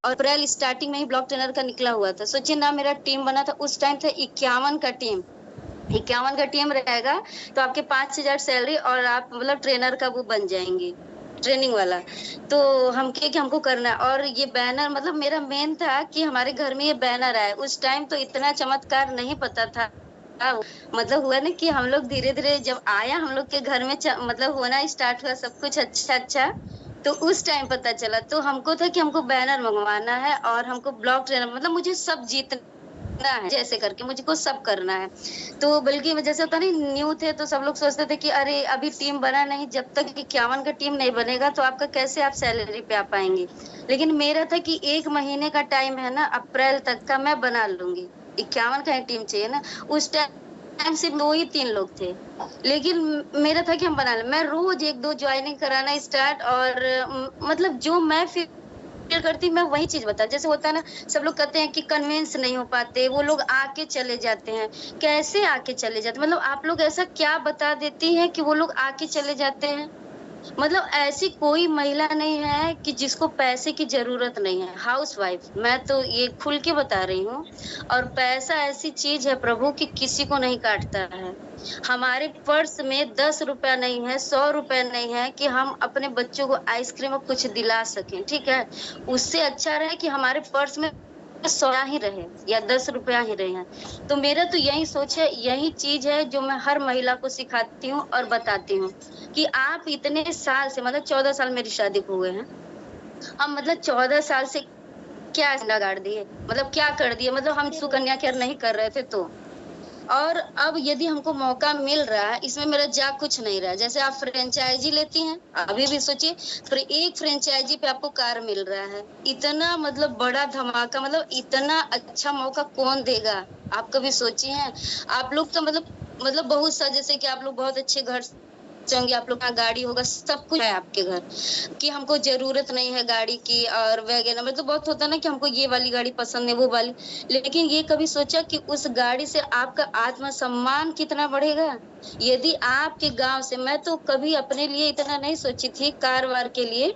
और अप्रैल स्टार्टिंग में ही block trainer का निकला हुआ था। सोचिए ना, मेरा टीम बना था उस टाइम था 51 का टीम। 51 का टीम रहेगा तो आपके 5,000 सैलरी और आप मतलब ट्रेनर का वो बन जाएंगे, ट्रेनिंग वाला। तो हम के कि हमको करना है। और ये बैनर मतलब मेरा मेन था कि हमारे घर में ये बैनर आए। उस टाइम तो इतना चमत्कार नहीं पता था। मतलब हुआ ना कि हम लोग धीरे-धीरे जब आया हम लोग के घर में मतलब होना स्टार्ट हुआ सब कुछ अच्छा-अच्छा, तो उस टाइम पता चला। तो हमको था कि हमको बैनर मंगवाना है और हमको ब्लॉक ट्रेनर मतलब मुझे सब जीतना है, जैसे करके मुझको सब करना है। तो बल्कि जैसे होता नहीं न्यू थे तो सब लोग सोचते थे कि अरे अभी टीम बना नहीं, जब तक 51 का टीम नहीं बनेगा तो आपका कैसे आप सैलरी पे आ पाएँगे। लेकिन मेरा था कि 1 महीने का टाइम है ना, अप्रैल तक का मैं बना लूँगी। 51 का ही टीम चाहिए ना, उस टाइम सिर्फ 2 ही 3 लोग थे। लेकिन मेरा था कि हम बना लें। मैं रोज़ 1-2 जॉइनिंग कराना स्टार्ट और मतलब जो मैं फ़ील करती मैं वही चीज़ बता जैसे होता है ना, सब लोग कहते हैं कि कन्विंस नहीं हो पाते, वो लोग आके चले जाते हैं। कैसे आके चले जाते हैं? मतलब आप लोग ऐसा क्या बता देती हैं कि वो लोग आके चले जाते हैं? मतलब ऐसी कोई महिला नहीं है कि जिसको पैसे की ज़रूरत नहीं है, हाउसवाइफ़ मैं तो ये खुल के बता रही हूँ। और पैसा ऐसी चीज़ है प्रभु कि किसी को नहीं काटता है। हमारे पर्स में ₹10 नहीं है, ₹100 नहीं है कि हम अपने बच्चों को आइसक्रीम और कुछ दिला सकें, ठीक है? उससे अच्छा रहे कि हमारे पर्स में 100 ही रहे या ₹10 ही रहे हैं। तो मेरा तो यही सोच है, यही चीज़ है जो मैं हर महिला को सिखाती हूँ और बताती हूँ। कि आप इतने साल से मतलब 14 साल मेरी शादी को हुए हैं। हम मतलब 14 साल से क्या गाड़ दिए? मतलब क्या कर दिए? मतलब हम सुकन्या केयर नहीं कर रहे थे तो। और अब यदि हमको मौका मिल रहा है, इसमें मेरा जा कुछ नहीं रहा है। जैसे आप फ्रेंचाइज़ी लेती हैं, अभी भी सोचिए एक फ्रेंचाइज़ी पे आपको कार मिल रहा है। इतना मतलब बड़ा धमाका मतलब इतना अच्छा मौका कौन देगा? आप कभी सोची हैं? आप लोग तो मतलब बहुत सा जैसे कि आप लोग बहुत अच्छे घर से होंगे, आप लोग का गाड़ी होगा, सब कुछ है आपके घर। कि हमको ज़रूरत नहीं है गाड़ी की और वगैरह मतलब बहुत होता है ना कि हमको ये वाली गाड़ी पसंद है, वो वाली। लेकिन ये कभी सोचा कि उस गाड़ी से आपका आत्मसम्मान कितना बढ़ेगा? यदि आपके गाँव से मैं तो कभी अपने लिए इतना नहीं सोची थी कार-वार के लिए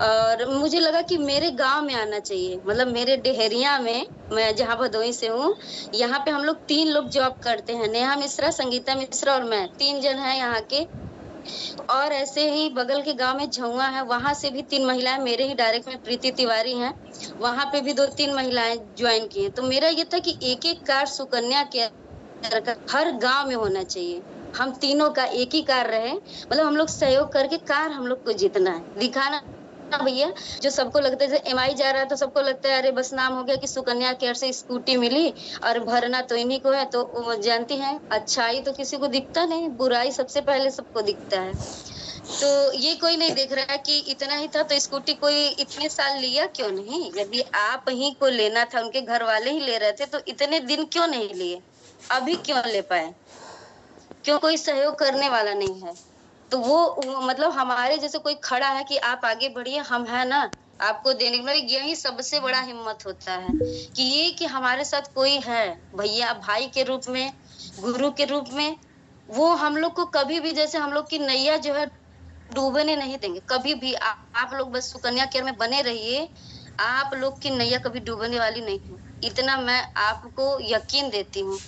और मुझे लगा कि मेरे गाँव में आना चाहिए। मतलब मेरे डेहरिया में, मैं जहाँ भदोही से हूँ, यहाँ पे हम लोग 3 लोग जॉब करते हैं। नेहा मिश्रा, संगीता मिश्रा और मैं, 3 जन हैं यहाँ के। और ऐसे ही बगल के गाँव में झउआ है, वहाँ से भी 3 महिलाएँ मेरे ही डायरेक्ट में प्रीति तिवारी हैं, वहाँ पे भी 2-3 महिलाएँ जॉइन की हैं। तो मेरा ये था कि एक-एक कार सुकन्या केयर का हर गाँव में होना चाहिए। हम तीनों का एक ही कार रहे, मतलब हम लोग सहयोग करके कार हम लोग को जीतना है, दिखाना भैया जो सबको लगता है जैसे एमआई जा रहा है तो सबको लगता है अरे बस नाम हो गया कि सुकन्या केयर से स्कूटी मिली और भरना तो इन्हीं को है। तो वो जानती हैं, अच्छाई तो किसी को दिखता नहीं, बुराई सबसे पहले सबको दिखता है। तो ये कोई नहीं देख रहा है कि इतना ही था तो स्कूटी कोई इतने साल लिया क्यों नहीं? यदि आप ही को लेना था, उनके घर वाले ही ले रहे थे तो इतने दिन क्यों नहीं लिए? अभी क्यों ले पाए? क्यों कोई सहयोग करने वाला नहीं है? तो वो मतलब हमारे जैसे कोई खड़ा है कि आप आगे बढ़िए, हम हैं ना, आपको देने मतलब यही सबसे बड़ा हिम्मत होता है, कि ये कि हमारे साथ कोई है, भैया भाई के रूप में, गुरु के रूप में, वो हम लोग को कभी भी जैसे हम लोग की नैया जो है डूबने नहीं देंगे, कभी भी आप लोग बस सुकन्या केयर में बने रहिए, आप लोग की नैया कभी डूबने वाली नहीं है। इतना मैं आपको यकीन देती हूँ,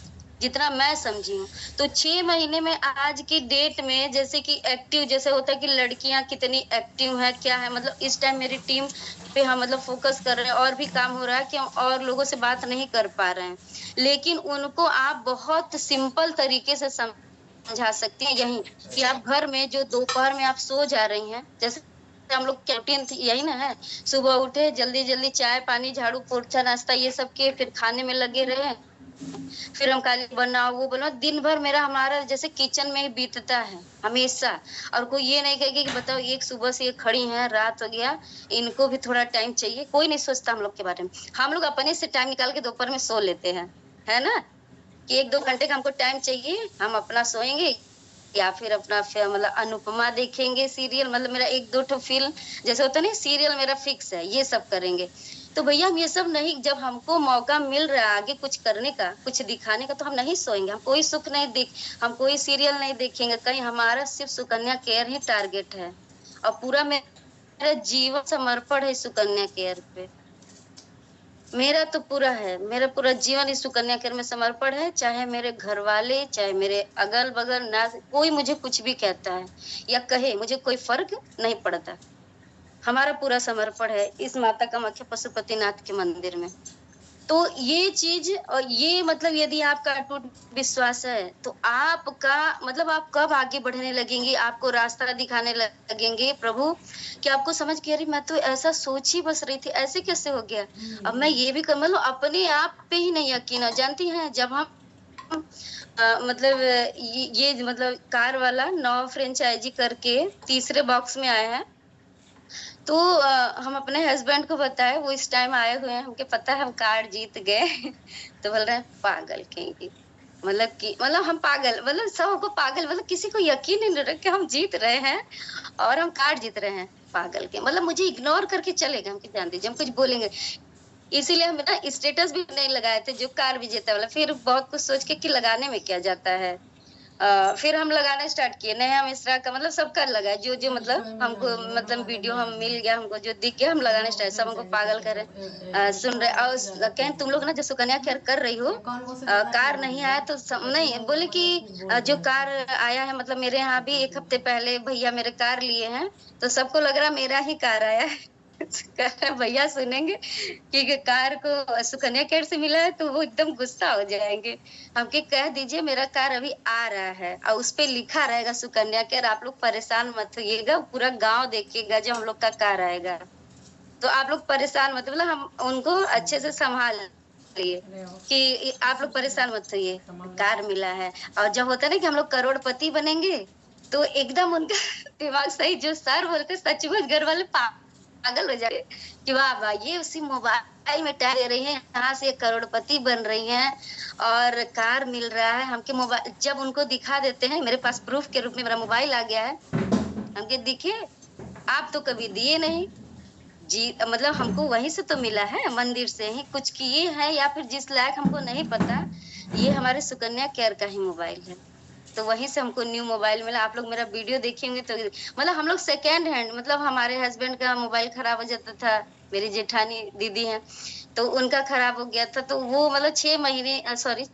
जितना मैं समझी हूँ। तो 6 महीने में आज की डेट में जैसे कि एक्टिव जैसे होता है कि लड़कियाँ कितनी एक्टिव हैं, क्या है मतलब इस टाइम मेरी टीम पे हम मतलब फ़ोकस कर रहे हैं और भी काम हो रहा है कि हम और लोगों से बात नहीं कर पा रहे हैं। लेकिन उनको आप बहुत सिंपल तरीके से समझा सकती हैं यही कि आप घर में जो दोपहर में आप सो जा रही हैं, जैसे हम लोग कैंटीन थी यही ना है, सुबह उठे जल्दी-जल्दी चाय, पानी, झाड़ू, पोछा, नाश्ता ये सब किए, फिर खाने में लगे रहे। फिर हम काली बनाओ, वो बनाओ, दिन भर मेरा हमारा जैसे किचन में ही बीतता है, हमेशा। और कोई ये नहीं कहेगी कि बताओ एक सुबह से ये खड़ी हैं, रात हो गया, इनको भी थोड़ा टाइम चाहिए, कोई नहीं सोचता हम लोग के बारे में। हम लोग अपने से टाइम निकाल के दोपहर में सो लेते हैं, है ना? कि 1-2 घंटे का हमको टाइम चाहिए, हम अपना सोएँगे या फिर अपना मतलब अनुपमा देखेंगे सीरियल मतलब मेरा 1-2 ठो फ़िल्म जैसे होता है ना सीरियल मेरा फ़िक्स है, ये सब करेंगे। तो भैया हम ये सब नहीं जब हमको मौका मिल रहा है आगे कुछ करने का, कुछ दिखाने का तो हम नहीं सोएँगे, हम कोई सुख नहीं हम कोई सीरियल नहीं देखेंगे, कहीं हमारा सिर्फ़ सुकन्या केयर ही टारगेट है और पूरा मेरा जीवन समर्पण है सुकन्या केयर पे। मेरा तो पूरा है, मेरा पूरा जीवन इस सुकन्या केंद्र में समर्पण है, चाहे मेरे घरवाले, चाहे मेरे अगल-बगल ना कोई मुझे कुछ भी कहता है या कहे, मुझे कोई फ़र्क नहीं पड़ता। हमारा पूरा समर्पण है इस माता कामाख्या पशुपतिनाथ के मंदिर में। तो ये चीज़ ये मतलब यदि आपका अटूट विश्वास है, तो आपका मतलब आप कब आगे बढ़ने लगेंगे, आपको रास्ता दिखाने लगेंगे प्रभु, कि आपको समझ के अरे मैं तो ऐसा सोच ही बस रही थी, ऐसे कैसे हो गया? अब मैं ये भी कर मतलब अपने आप पे ही नहीं यकीन है। जानती हैं जब हम मतलब ये मतलब कार वाला नौ फ्रेंचाइज़ी करके तीसरे बॉक्स में आए हैं। तो हम अपने हस्बैंड को बताए, वो इस टाइम आए हुए हैं, हमको पता है हम कार जीत गए। तो बोल रहे हैं पागल कहीं की। मतलब कि मतलब हम पागल मतलब सब हमको पागल मतलब किसी को यकीन ही नहीं रहा कि हम जीत रहे हैं और हम कार जीत रहे हैं, पागल के। मतलब मुझे इग्नोर करके चले गए, हम कि जान दीजिए हम कुछ बोलेंगे। इसीलिए हम ना स्टेटस भी नहीं लगाए थे जो कार विजेता वाला, फिर बहुत कुछ सोच के कि लगाने में क्या जाता है। फिर हम लगाना स्टार्ट किए, नेहा मिश्रा का मतलब सबका लगाए, जो मतलब हमको मतलब वीडियो हम मिल गया, हमको जो दिख गया हम लगाना स्टार्ट, सब हमको पागल कर रहे सुन रहे और कहें तुम लोग ना जो सुकन्या केयर कर रही हो कार नहीं आया तो नहीं बोले कि जो कार आया है मतलब मेरे यहाँ भी 1 हफ्ते पहले भैया मेरे कार लिए हैं, तो सबको लग रहा मेरा ही कार आया है। कह रहे भैया सुनेंगे कि कार को सुकन्या केयर से मिला है तो वो एकदम गुस्सा हो जाएंगे। हमके कह दीजिए मेरा कार अभी आ रहा है और उस पे लिखा रहेगा सुकन्या केयर, आप लोग परेशान मत होइएगा, पूरा गाँव देखिएगा जब हम लोग का कार आएगा। तो आप लोग परेशान मत मतलब हम उनको अच्छे से सँभाल लिए कि आप लोग परेशान मत होइए, कार मिला है। और जब होता है ना कि हम लोग करोड़पति बनेंगे, तो एकदम उनका दिमाग सही जो सर बोलते सचमुच घर वाले पागल हो जाते कि वाह वाह! ये उसी मोबाइल में टैग दे रही हैं, यहाँ से करोड़पति बन रही हैं और कार मिल रहा है। हमके मोबाइल जब उनको दिखा देते हैं, मेरे पास प्रूफ के रूप में मेरा मोबाइल आ गया है। हमके दिखे, आप तो कभी दिए नहीं। जी मतलब हमको वहीं से तो मिला है, मंदिर से ही कुछ किए हैं या फिर जिस लायक हमको नहीं पता, ये हमारे सुकन्या केयर का ही मोबाइल है। तो वहीं से हमको न्यू मोबाइल मिला। आप लोग मेरा वीडियो देखेंगे तो मतलब हम लोग सेकंड हैंड मतलब हमारे हस्बैंड का मोबाइल खराब हो जाता था, मेरी जेठानी दीदी हैं, तो उनका खराब हो गया था, तो वो मतलब 6 महीने सॉरी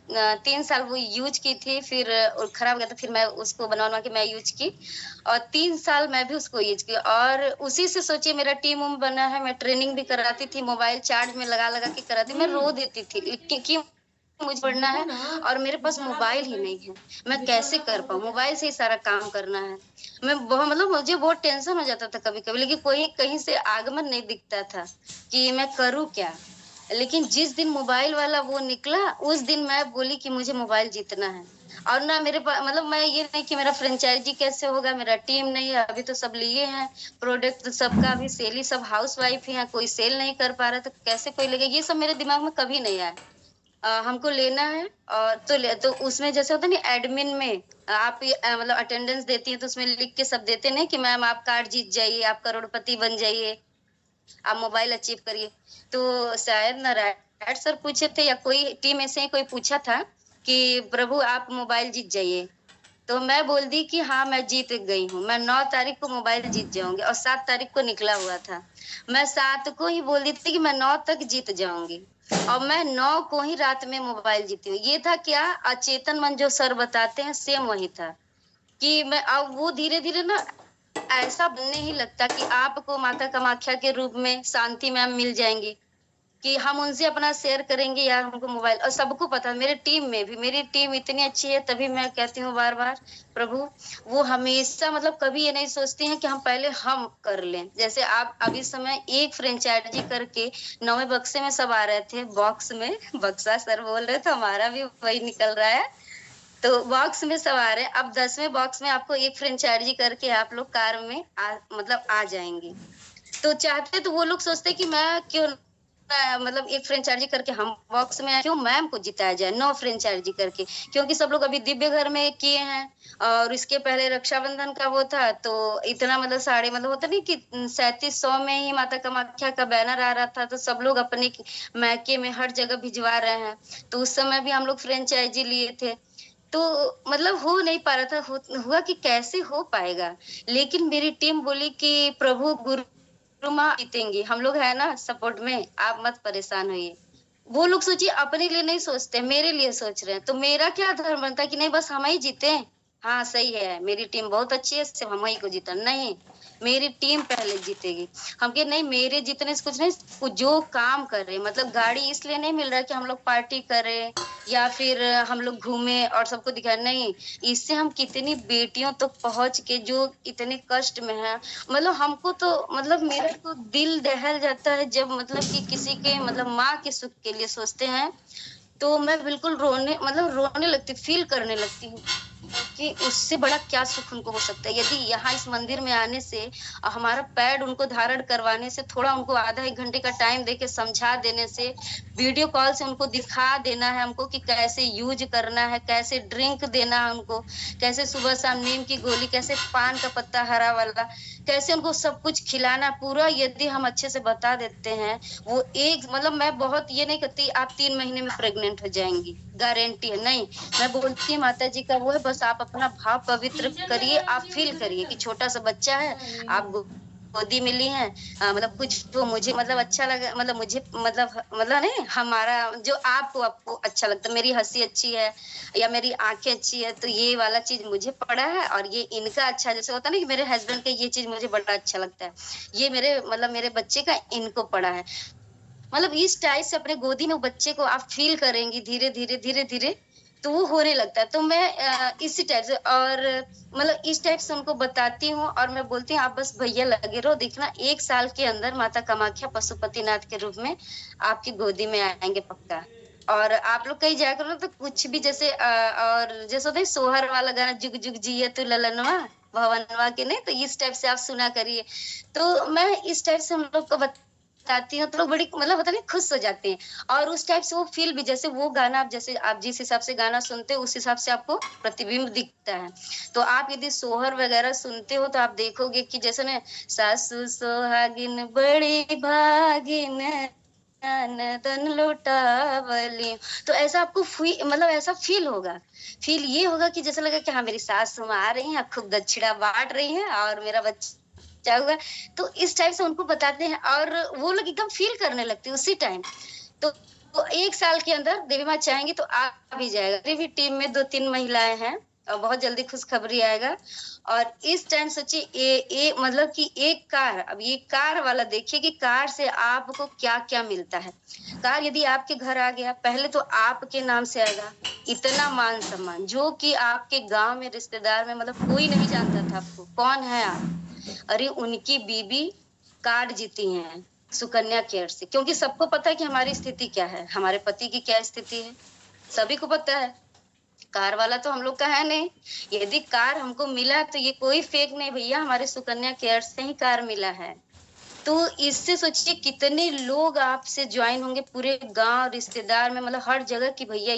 3 साल वो यूज़ की थी, फिर खराब हो गया था, फिर मैं उसको बनवा-बनवा के मैं यूज़ की और 3 साल मैं भी उसको यूज़ की और उसी से सोचिए मेरा टीम-उम बना है, मैं ट्रेनिंग भी कराती थी, मोबाइल चार्ज में लगा-लगा के कराती, मैं रो देती थी कि मुझे पढ़ना है और मेरे पास मोबाइल ही नहीं है। मैं कैसे कर पाऊँ? मोबाइल से ही सारा काम करना है। मैं बहुत मतलब मुझे बहुत टेंशन हो जाता था कभी-कभी, लेकिन कोई कहीं से आगमन नहीं दिखता था कि मैं करूँ क्या? लेकिन जिस दिन मोबाइल वाला वो निकला, उस दिन मैं बोली कि मुझे मोबाइल जीतना है। और ना मेरे मतलब मैं ये नहीं कि मेरा फ्रेंचाइज़ी कैसे होगा, मेरा टीम नहीं है, अभी तो सब लिए हैं, प्रोडक्ट सबका अभी सेल ही सब हाउसवाइफ ही हैं, कोई सेल नहीं कर पा रहा, तो कैसे कोई लेगा? ये सब मेरे दिमाग में कभी नहीं आया। हमको लेना है और तो उसमें जैसे होता है ना एडमिन में आप ये मतलब अटेंडेंस देती हैं तो उसमें लिख के सब देते नहीं कि मैम आप कार जीत जाइए, आप करोड़पति बन जाइए, आप मोबाइल अचीव करिए। तो शायद नारायण सर पूछे थे या कोई टीम में से ही कोई पूछा था कि प्रभु आप मोबाइल जीत जाइए। तो मैं बोल दी कि हाँ, मैं जीत गई हूँ। मैं 9 तारीख को मोबाइल जीत जाऊँगी और 7 तारीख को निकला हुआ था। मैं 7 को ही बोल दी थी कि मैं 9 तक जीत जाऊँगी और मैं 9 को ही रात में मोबाइल जीती हूँ। ये था क्या अचेतन मन जो सर बताते हैं सेम वही था कि मैं अब वो धीरे-धीरे ना ऐसा बनने ही लगता कि आपको माता कामाख्या के रूप में शांति मैम मिल जाएँगी। कि हम उनसे अपना शेयर करेंगे या हमको मोबाइल और सबको पता है मेरे टीम में भी मेरी टीम इतनी अच्छी है तभी मैं कहती हूँ बार-बार प्रभु वो हमेशा मतलब कभी ये नहीं सोचती हैं कि हम पहले हम कर लें। जैसे आप अभी समय एक फ्रेंचाइज़ी करके 9वें बक्से में सब आ रहे थे बॉक्स में बक्सा सर बोल रहे थे हमारा भी वही निकल रहा है। तो बॉक्स में सब आ रहे हैं। अब 10वें बॉक्स में आपको एक फ्रेंचाइज़ी करके आप लोग कार में मतलब आ जाएँगे। तो चाहते तो वो लोग सोचते कि मैं क्यों मतलब एक फ्रेंचाइज़ी करके हम बॉक्स में आए, क्यों मैम को जिताया जाए 9 फ्रेंचाइज़ी करके। क्योंकि सब लोग अभी दिव्य घर में किए हैं और इसके पहले रक्षाबंधन का वो था, तो इतना मतलब साढ़े मतलब होता नहीं कि 3700 में ही माता कामाख्या का बैनर आ रहा था, तो सब लोग अपने मायके में हर जगह भिजवा रहे हैं। तो उस समय भी हम लोग फ्रेंचाइज़ी लिए थे। तो मतलब हो नहीं पा रहा था, हुआ कि कैसे हो पाएगा? लेकिन मेरी टीम बोली कि प्रभु गुरु माँ जीतेंगी, हम लोग है ना सपोर्ट में, आप मत परेशान होइए। वो लोग सोचिए अपने लिए नहीं सोचते, मेरे लिए सोच रहे हैं। तो मेरा क्या धर्म बनता है कि नहीं बस हम ही जीते। हाँ, सही है, मेरी टीम बहुत अच्छी है, सिर्फ हम ही को जीतना नहीं, मेरी टीम पहले जीतेगी। हम कहे नहीं मेरे जीतने से कुछ नहीं, जो काम कर रहे हैं मतलब गाड़ी इसलिए नहीं मिल रहा है कि हम लोग पार्टी करें या फिर हम लोग घूमे और सबको दिखाए, नहीं। इससे हम कितनी बेटियों तक पहुंच के जो इतने कष्ट में है, मतलब हमको तो मतलब मेरा तो दिल दहल जाता है जब मतलब कि किसी के मतलब माँ के सुख के लिए सोचते हैं, तो मैं बिल्कुल रोने लगती, फील करने लगती हूँ कि उससे बड़ा क्या सुख उनको हो सकता है। यदि यहाँ इस मंदिर में आने से हमारा पैड उनको धारण करवाने से, थोड़ा उनको आधा 1 घंटे का टाइम देके समझा देने से, वीडियो कॉल से उनको दिखा देना है हमको कि कैसे यूज करना है, कैसे ड्रिंक देना है उनको, कैसे सुबह शाम नीम की गोली, कैसे पान का पत्ता हरा वाला, कैसे उनको सब कुछ खिलाना पूरा यदि हम अच्छे से बता देते हैं, वो एक मतलब मैं बहुत ये नहीं कहती आप 3 महीने में प्रेग्नेंट हो जाएंगी, गारंटी है नहीं। मैं बोलती हूँ माता जी का वो है, बस आप अपना भाव पवित्र करिए, आप फील करिए कि छोटा सा बच्चा है, आप गोदी में ली हैं, मतलब कुछ तो मुझे मतलब अच्छा लगा, मतलब मुझे मतलब नहीं हमारा जो आपको अच्छा लगता है, मेरी हंसी अच्छी है या मेरी आंखें अच्छी है, तो ये वाला चीज मुझे पड़ा है, और ये इनका अच्छा जैसे होता है ना कि मेरे हस्बैंड का ये चीज मुझे बड़ा अच्छा लगता है, ये मेरे बच्चे का इनको पड़ा है। मतलब इस टाइप से अपने गोदी में बच्चे को आप फील करेंगी धीरे धीरे धीरे धीरे, तो वो होने लगता है। तो मैं इसी टाइप से और मतलब इस टाइप से उनको बताती हूँ, और मैं बोलती हूँ आप बस भैया लगे रहो, देखना 1 साल के अंदर माता कामाख्या पशुपतिनाथ के रूप में आपकी गोदी में आएंगे पक्का। और आप लोग कहीं जाया करो तो कुछ भी जैसे और जैसे होता है सोहर वाला गाना, जुग जुग जिये तू ललनवा भवनवा के, नहीं तो इस टाइप से आप सुना करिए। तो मैं इस टाइप से हम लोग को बताती हूँ, तो लोग बड़ी मतलब होता नहीं खुश हो जाते हैं, और उस टाइप से वो फील भी जैसे वो गाना आप जैसे आप जिस हिसाब से गाना सुनते हो उस हिसाब से आपको प्रतिबिंब दिखता है। तो आप यदि सोहर वगैरह सुनते हो तो आप देखोगे कि जैसे ना सासू सोहागिन बड़ी भागिन तन लौटावली, तो ऐसा आपको मतलब ऐसा फील होगा, फील ये होगा कि जैसा लगा कि हाँ मेरी सास आ रही है, खूब दक्षिणा बांट रही है और मेरा बच्चा हुआ। तो इस टाइप से उनको बताते हैं और वो लोग एकदम फील करने लगते हैं उसी टाइम। तो 1 साल के अंदर देवी माँ चाहेंगी तो आ भी जाएगा। मेरी भी टीम में 2-3 महिलाएं हैं और बहुत जल्दी खुशखबरी आएगा। और इस टाइम सोचिए ये मतलब कि एक कार, अब ये कार वाला देखिए कि कार से आपको क्या क्या मिलता है। कार यदि आपके घर आ गया, पहले तो आपके नाम से आएगा, इतना मान सम्मान जो कि आपके गांव में रिश्तेदार में मतलब कोई नहीं जानता था आपको कौन है आप। अरे उनकी बीबी कार्ड जीती हैं सुकन्या केयर से, क्योंकि सबको पता है कि हमारी स्थिति क्या है, हमारे पति की क्या स्थिति है, सभी को पता है। कार वाला तो हम लोग का है नहीं, यदि कार हमको मिला तो ये कोई फेक नहीं भैया, हमारे सुकन्या केयर से ही कार मिला है। तो इससे सोचिए कितने लोग आपसे ज्वाइन होंगे पूरे गांव रिश्तेदार में, मतलब हर जगह की भैया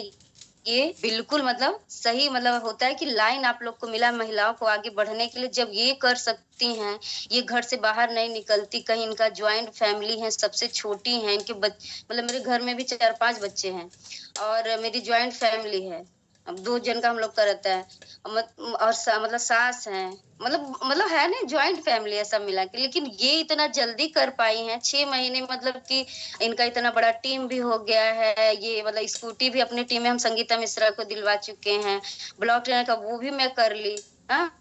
ये बिल्कुल मतलब सही मतलब होता है कि लाइन आप लोग को मिला महिलाओं को आगे बढ़ने के लिए, जब ये कर सकती हैं, ये घर से बाहर नहीं निकलती कहीं, इनका ज्वाइंट फैमिली है, सबसे छोटी है इनके मतलब मेरे घर में भी 4-5 बच्चे हैं और मेरी ज्वाइंट फैमिली है, अब 2 जन का हम लोग का रहता है और मतलब सास है, मतलब है ना ज्वाइंट फैमिली है सब मिला के, लेकिन ये इतना जल्दी कर पाई हैं 6 महीने, मतलब कि इनका इतना बड़ा टीम भी हो गया है। ये मतलब स्कूटी भी अपनी टीम में हम संगीता मिश्रा को दिलवा चुके हैं, ब्लॉक ट्रेनर का वो भी मैं कर ली। हाँ,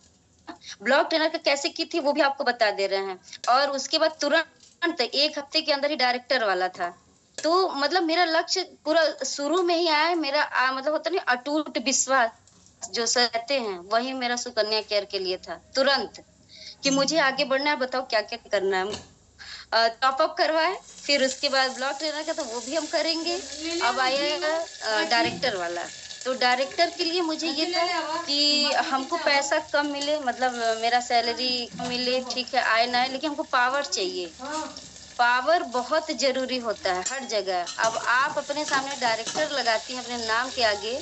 ब्लॉक ट्रेनर का कैसे की थी वो भी आपको बता दे रहे हैं। और उसके बाद तुरंत 1 हफ्ते के अंदर ही डायरेक्टर वाला था। तो मतलब मेरा लक्ष्य पूरा शुरू में ही आया मेरा मतलब होता नहीं अटूट विश्वास जो सहते हैं, वही मेरा सुकन्या केयर के लिए था तुरंत कि मुझे आगे बढ़ना है, बताओ क्या क्या करना है। टॉप अप करवाए, फिर उसके बाद ब्लॉक ट्रेनर का तो वो भी हम करेंगे। अब आएगा डायरेक्टर वाला, तो डायरेक्टर के लिए मुझे ये था कि हमको पैसा कम मिले, मतलब मेरा सैलरी कम मिले, ठीक है आए ना आए, लेकिन हमको पावर चाहिए। पावर बहुत जरूरी होता है हर जगह। अब आप अपने सामने डायरेक्टर लगाती हैं अपने नाम के आगे,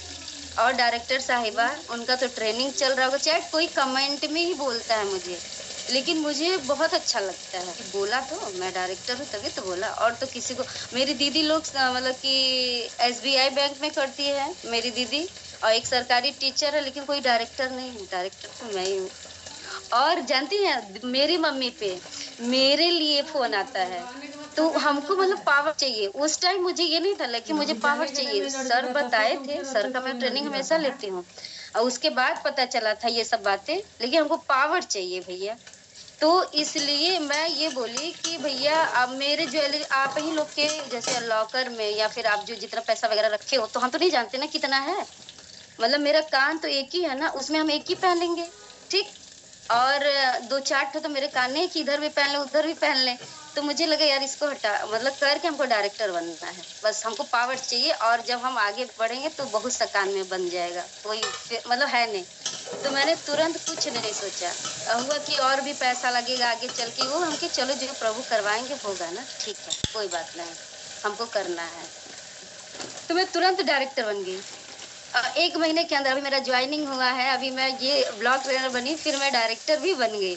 और डायरेक्टर साहिबा उनका तो ट्रेनिंग चल रहा होगा, चाहे कोई कमेंट में ही बोलता है मुझे, लेकिन मुझे बहुत अच्छा लगता है कि बोला तो मैं डायरेक्टर हूँ तभी तो बोला। और तो किसी को, मेरी दीदी लोग मतलब कि SBI बैंक में करती है मेरी दीदी, और एक सरकारी टीचर है, लेकिन कोई डायरेक्टर नहीं है, डायरेक्टर तो मैं ही हूँ। और जानती हैं मेरी मम्मी पे मेरे लिए फोन आता है, तो हमको मतलब पावर चाहिए। उस टाइम मुझे ये नहीं था कि मुझे पावर चाहिए। सर बताए थे, सर का मैं ट्रेनिंग हमेशा लेती हूँ और उसके बाद पता चला था ये सब बातें, लेकिन हमको पावर चाहिए भैया। तो इसलिए मैं ये बोली कि भैया अब मेरे ज्वेलरी आप ही लोग के जैसे लॉकर में या फिर आप जो जितना पैसा वगैरह रखे हो तो हम तो नहीं जानते ना कितना है। मतलब मेरा कान तो एक ही है ना, उसमें हम एक ही पहन लेंगे, ठीक। और 2-4 ठो तो मेरे कान है कि इधर भी पहन ले उधर भी पहन ले। तो मुझे लगा यार इसको हटा मतलब करके हमको डायरेक्टर बनना है, बस हमको पावर चाहिए और जब हम आगे बढ़ेंगे तो बहुत सा कान में बन जाएगा, कोई मतलब है नहीं। तो मैंने तुरंत कुछ नहीं सोचा। हुआ कि और भी पैसा लगेगा आगे चल के, वो हमके चलो जो प्रभु करवाएंगे होगा ना, ठीक है कोई बात नहीं, हमको करना है। तो मैं तुरंत डायरेक्टर बन गई। 1 महीने के अंदर अभी मेरा ज्वाइनिंग हुआ है, अभी मैं ये ब्लॉग ट्रेनर बनी, फिर मैं डायरेक्टर भी बन गई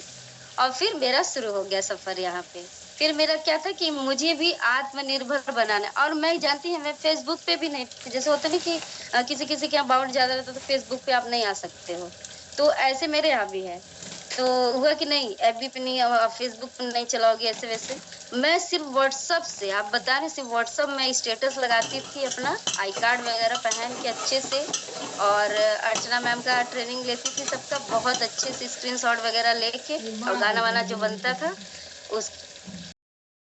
और फिर मेरा शुरू हो गया सफर यहाँ पे। फिर मेरा क्या था कि मुझे भी आत्मनिर्भर बनाना है। और मैं जानती हूँ मैं फेसबुक पे भी नहीं, जैसे होता नहीं कि किसी किसी के यहाँ बाउंड ज्यादा रहता है तो फेसबुक पे आप नहीं आ सकते हो, तो ऐसे मेरे यहाँ भी है। तो हुआ कि नहीं एफबी पे नहीं फेसबुक पे नहीं चलाओगे ऐसे वैसे, मैं सिर्फ व्हाट्सएप से, आप बता रहे सिर्फ व्हाट्सएप में स्टेटस लगाती थी अपना आई कार्ड वगैरह पहन के अच्छे से। और अर्चना मैम का ट्रेनिंग लेती थी सबका, बहुत अच्छे से स्क्रीनशॉट वगैरह लेके और गाना वाना जो बनता था उस